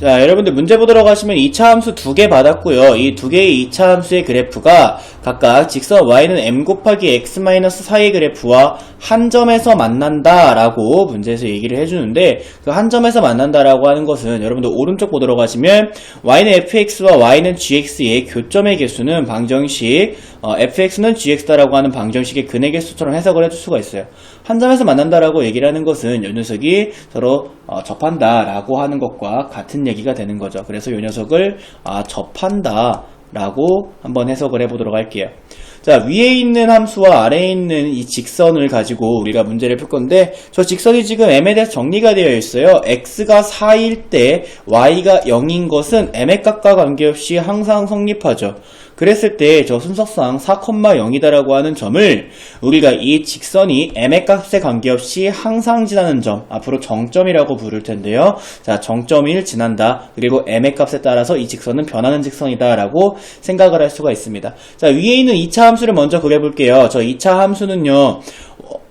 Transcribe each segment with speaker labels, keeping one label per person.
Speaker 1: 자, 여러분들 문제 보도록 하시면 2차 함수 2개 받았고요. 이 2개의 2차 함수의 그래프가 각각 직선 y는 m 곱하기 x-4의 그래프와 한 점에서 만난다 라고 문제에서 얘기를 해주는데, 그 한 점에서 만난다 라고 하는 것은 여러분들 오른쪽 보도록 하시면 y는 fx와 y는 gx의 교점의 개수는 방정식 fx는 gx다라고 하는 방정식의 근의 개수처럼 해석을 해줄 수가 있어요. 한 점에서 만난다라고 얘기를 하는 것은 이 녀석이 서로 접한다라고 하는 것과 같은 얘기가 되는 거죠. 그래서 이 녀석을 접한다라고 한번 해석을 해보도록 할게요. 자, 위에 있는 함수와 아래에 있는 이 직선을 가지고 우리가 문제를 풀 건데, 저 직선이 지금 m에 대해서 정리가 되어 있어요. x가 4일 때 y가 0인 것은 m의 값과 관계없이 항상 성립하죠. 그랬을 때 저 순서상 4,0이다라고 하는 점을 우리가 이 직선이 m의 값에 관계없이 항상 지나는 점, 앞으로 정점이라고 부를 텐데요. 자, 정점을 지난다. 그리고 m의 값에 따라서 이 직선은 변하는 직선이다 라고 생각을 할 수가 있습니다. 자, 위에 있는 2차 함수를 먼저 그려볼게요. 저 2차 함수는요,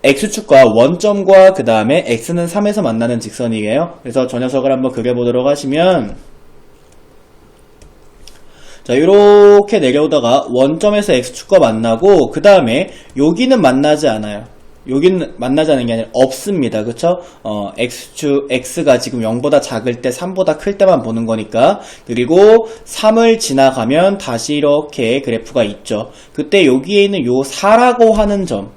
Speaker 1: x축과 원점과 그 다음에 x는 3에서 만나는 직선이에요. 그래서 저 녀석을 한번 그려보도록 하시면, 자, 요렇게 내려오다가 원점에서 x축과 만나고, 그 다음에 여기는 만나지 않아요. 여기는 만나지 않은 게 아니라 없습니다. 그쵸? x가 지금 0보다 작을 때 3보다 클 때만 보는 거니까. 그리고 3을 지나가면 다시 이렇게 그래프가 있죠. 그때 여기에 있는 요 4라고 하는 점,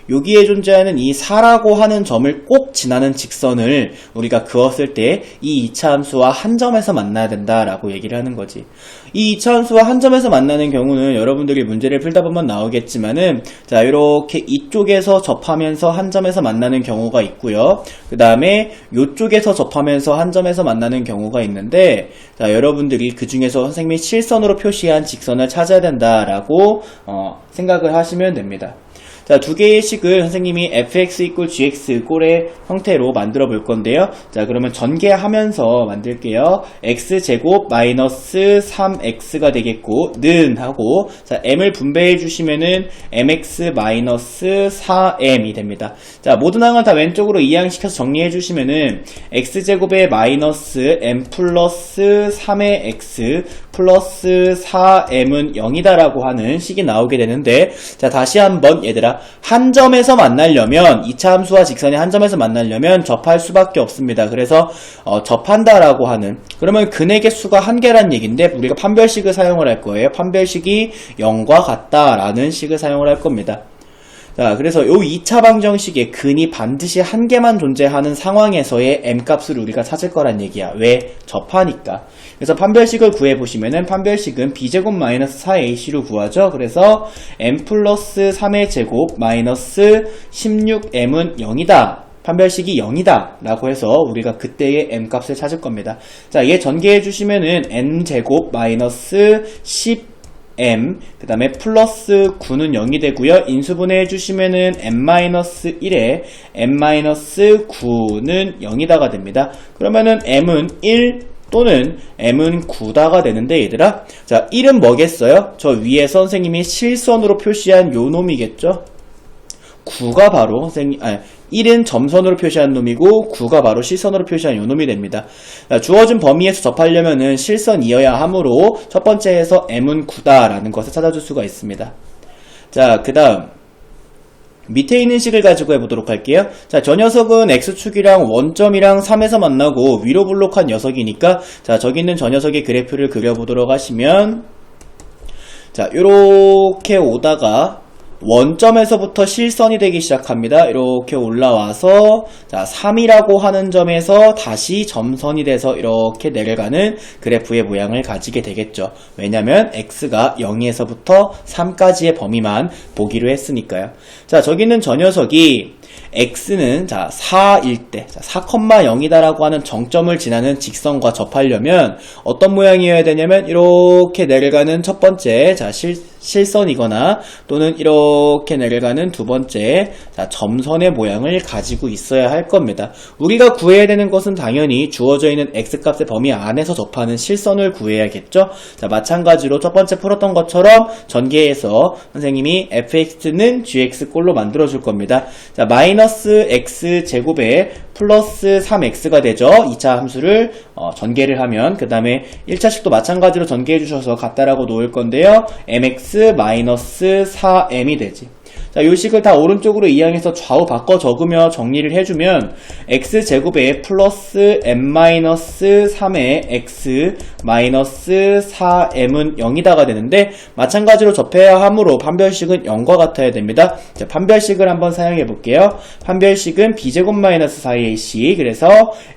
Speaker 1: 여기에 존재하는 이 4라고 하는 점을 꼭 지나는 직선을 우리가 그었을 때 이 2차 함수와 한 점에서 만나야 된다라고 얘기를 하는 거지. 이 2차 함수와 한 점에서 만나는 경우는 여러분들이 문제를 풀다 보면 나오겠지만은, 자, 이렇게 이쪽에서 접하면서 한 점에서 만나는 경우가 있고요. 그 다음에 이쪽에서 접하면서 한 점에서 만나는 경우가 있는데, 자, 여러분들이 그 중에서 선생님이 실선으로 표시한 직선을 찾아야 된다라고 생각을 하시면 됩니다. 자, 두 개의 식을 선생님이 fx equal gx 꼴의 형태로 만들어 볼 건데요. 자, 그러면 전개하면서 만들게요. x제곱 마이너스 3x가 되겠고, 는 하고, 자, m을 분배해 주시면은 mx 마이너스 4m이 됩니다. 자, 모든 항을 다 왼쪽으로 이항시켜서 정리해 주시면은 x제곱의 마이너스 m 플러스 3의 x 플러스 4m은 0이다라고 하는 식이 나오게 되는데, 자, 다시 한번 얘들아, 한 점에서 만나려면, 2차 함수와 직선이 한 점에서 만나려면 접할 수밖에 없습니다. 그래서 접한다라고 하는, 그러면 근의 개수가 한 개란 얘기인데 우리가 판별식을 사용을 할 거예요. 판별식이 0과 같다라는 식을 사용을 할 겁니다. 자, 그래서 요 2차 방정식의 근이 반드시 한 개만 존재하는 상황에서의 m값을 우리가 찾을 거란 얘기야. 왜? 접하니까. 그래서 판별식을 구해보시면은, 판별식은 b제곱 마이너스 4ac로 구하죠. 그래서 m 플러스 3의 제곱 마이너스 16m은 0이다. 판별식이 0이다 라고 해서 우리가 그때의 m값을 찾을 겁니다. 자, 얘 전개해 주시면은 n제곱 마이너스 10m, 그 다음에 플러스 9는 0이 되고요. 인수분해 해주시면은 m-1에 m-9는 0이다가 됩니다. 그러면은 m은 1 또는 m은 9다가 되는데, 얘들아, 자, 1은 뭐겠어요? 저 위에 선생님이 실선으로 표시한 요 놈이겠죠? 9가 바로 선생님, 1은 점선으로 표시한 놈이고 9가 바로 실선으로 표시한 요 놈이 됩니다. 자, 주어진 범위에서 접하려면은 실선이어야 하므로 첫 번째에서 m은 9다라는 것을 찾아줄 수가 있습니다. 자, 그 다음 밑에 있는 식을 가지고 해보도록 할게요. 자, 저 녀석은 x축이랑 원점이랑 3에서 만나고 위로 블록한 녀석이니까, 자, 저기 있는 저 녀석의 그래프를 그려보도록 하시면, 자, 요렇게 오다가 원점에서부터 실선이 되기 시작합니다. 이렇게 올라와서, 자, 3이라고 하는 점에서 다시 점선이 돼서 이렇게 내려가는 그래프의 모양을 가지게 되겠죠. 왜냐면 x가 0에서부터 3까지의 범위만 보기로 했으니까요. 자, 저기 있는 저 녀석이 x는, 자, 4일 때, 자, 4,0이다라고 하는 정점을 지나는 직선과 접하려면 어떤 모양이어야 되냐면, 이렇게 내려가는 첫 번째, 자, 실선이거나 또는 이렇게 내려가는 두 번째, 자, 점선의 모양을 가지고 있어야 할 겁니다. 우리가 구해야 되는 것은 당연히 주어져 있는 x값의 범위 안에서 접하는 실선을 구해야겠죠. 자, 마찬가지로 첫 번째 풀었던 것처럼 전개해서 선생님이 fx는 gx 꼴로 만들어 줄 겁니다. 자, 마이너스 x 제곱에 플러스 3x가 되죠. 2차 함수를 전개를 하면. 그 다음에 1차식도 마찬가지로 전개해 주셔서 같다라고 놓을 건데요. mx 마이너스 4m이 되지. 자, 요 식을 다 오른쪽으로 이항해서 좌우 바꿔 적으며 정리를 해주면 x제곱에 플러스 m-3의 x 마이너스 4m은 0이다가 되는데 마찬가지로 접해야 하므로 판별식은 0과 같아야 됩니다. 자, 판별식을 한번 사용해 볼게요. 판별식은 b제곱 마이너스 4ac 그래서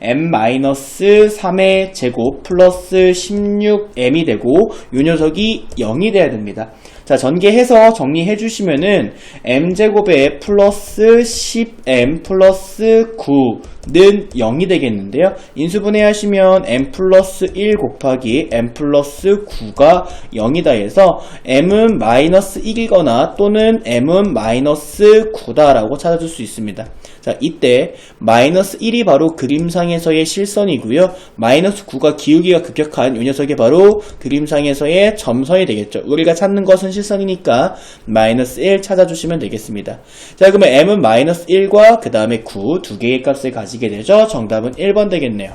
Speaker 1: m-3의 제곱 플러스 16m이 되고 요 녀석이 0이 돼야 됩니다. 자, 전개해서 정리해 주시면은 m제곱에 플러스 10m 플러스 9는 0이 되겠는데요. 인수분해 하시면 m 플러스 1 곱하기 m 플러스 9가 0이다 해서 m은 마이너스 1이거나 또는 m은 마이너스 9다라고 찾아줄 수 있습니다. 자, 이때 마이너스 1이 바로 그림상에서의 실선이고요. 마이너스 9가 기울기가 급격한 이 녀석이 바로 그림상에서의 점선이 되겠죠. 우리가 찾는 것은 실선이니까 마이너스 1 찾아주시면 되겠습니다. 자, 그러면 m은 마이너스 1과 그 다음에 9 두 개의 값을 가지게 되죠. 정답은 1번 되겠네요.